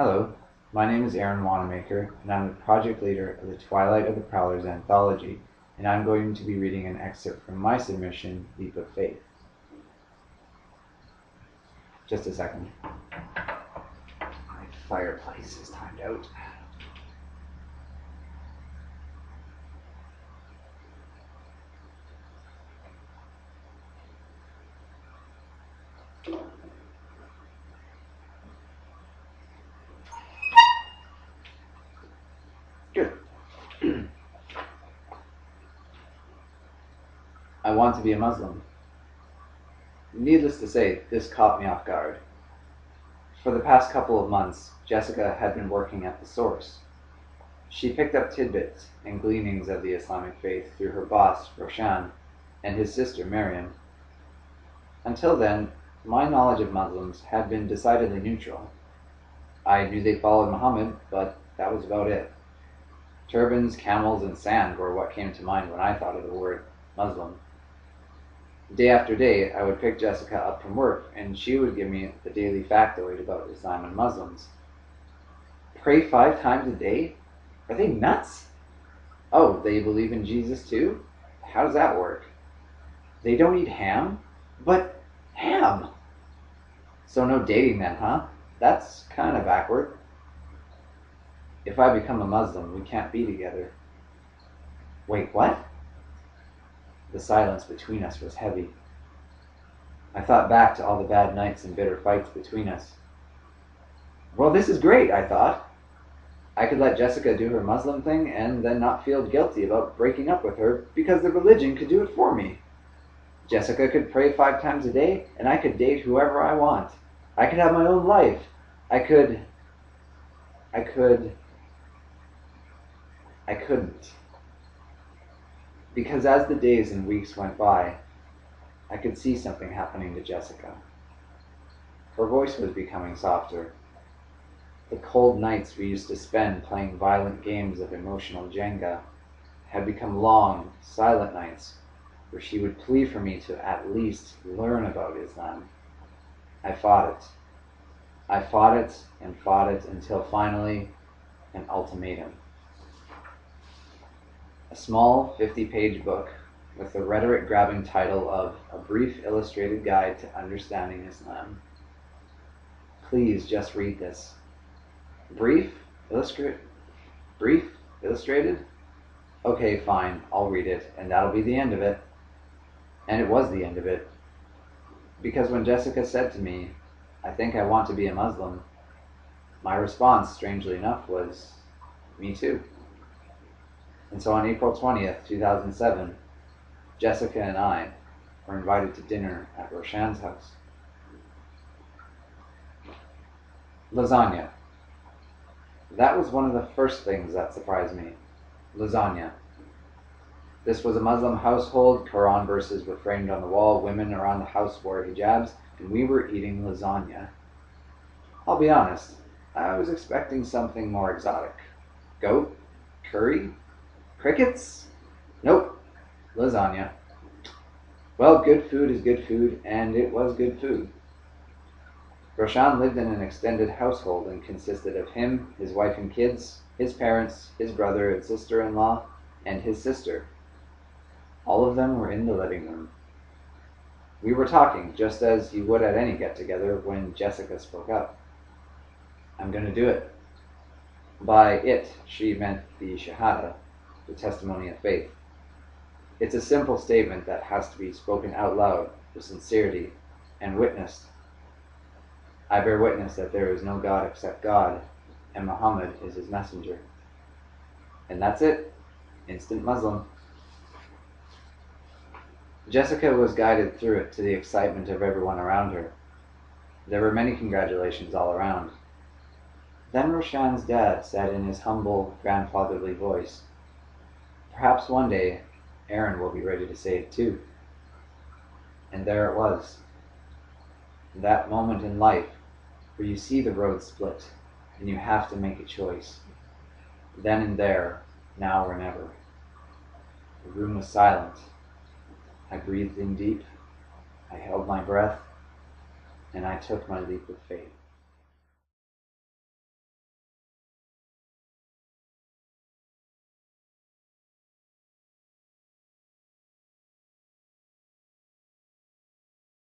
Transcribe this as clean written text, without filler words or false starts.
Hello, my name is Wannamaker, and I'm the project leader of the Twilight of the PROWlers Anthology, and I'm going to be reading an excerpt from my submission, Leap of Faith. Just a second. My fireplace is timed out. Good. I want to be a Muslim. Needless to say, this caught me off guard. For the past couple of months, Jessica had been working at the source. She picked up tidbits and gleanings of the Islamic faith through her boss, Roshan, and his sister, Miriam. Until then, my knowledge of Muslims had been decidedly neutral. I knew they followed Muhammad, but that was about it. Turbans, camels, and sand were what came to mind when I thought of the word Muslim. Day after day, I would pick Jessica up from work, and she would give me the daily factoid about Islam and Muslims. Pray 5 times a day? Are they nuts? Oh, they believe in Jesus too? How does that work? They don't eat ham? But ham! So no dating then, huh? That's kind of backward. If I become a Muslim, we can't be together. Wait, what? The silence between us was heavy. I thought back to all the bad nights and bitter fights between us. Well, this is great, I thought. I could let Jessica do her Muslim thing and then not feel guilty about breaking up with her because the religion could do it for me. Jessica could pray 5 times a day, and I could date whoever I want. I could have my own life. I couldn't. Because as the days and weeks went by, I could see something happening to Jessica. Her voice was becoming softer. The cold nights we used to spend playing violent games of emotional Jenga had become long, silent nights where she would plead for me to at least learn about Islam. I fought it. I fought it and fought it until finally an ultimatum. A small 50-page book with the rhetoric-grabbing title of A Brief Illustrated Guide to Understanding Islam. Please just read this. Brief? Illustrated? Okay, fine, I'll read it, and that'll be the end of it. And it was the end of it. Because when Jessica said to me, I think I want to be a Muslim, my response, strangely enough, was, me too. And so on April 20th, 2007, Jessica and I were invited to dinner at Roshan's house. Lasagna. That was one of the first things that surprised me. Lasagna. This was a Muslim household, Quran verses were framed on the wall, women around the house wore hijabs, and we were eating lasagna. I'll be honest, I was expecting something more exotic. Goat? Curry? Crickets? Nope. Lasagna. Well, good food is good food, and it was good food. Roshan lived in an extended household and consisted of him, his wife and kids, his parents, his brother and sister-in-law, and his sister. All of them were in the living room. We were talking, just as you would at any get-together, when Jessica spoke up. I'm going to do it. By it, she meant the Shahada, the testimony of faith. It's a simple statement that has to be spoken out loud with sincerity and witnessed. I bear witness that there is no God except God, and Muhammad is his messenger. And that's it. Instant Muslim. Jessica was guided through it to the excitement of everyone around her. There were many congratulations all around. Then Roshan's dad said in his humble, grandfatherly voice, perhaps one day, Aaron will be ready to say it too. And there it was. That moment in life where you see the road split and you have to make a choice. Then and there, now or never. The room was silent. I breathed in deep, I held my breath, and I took my leap of faith.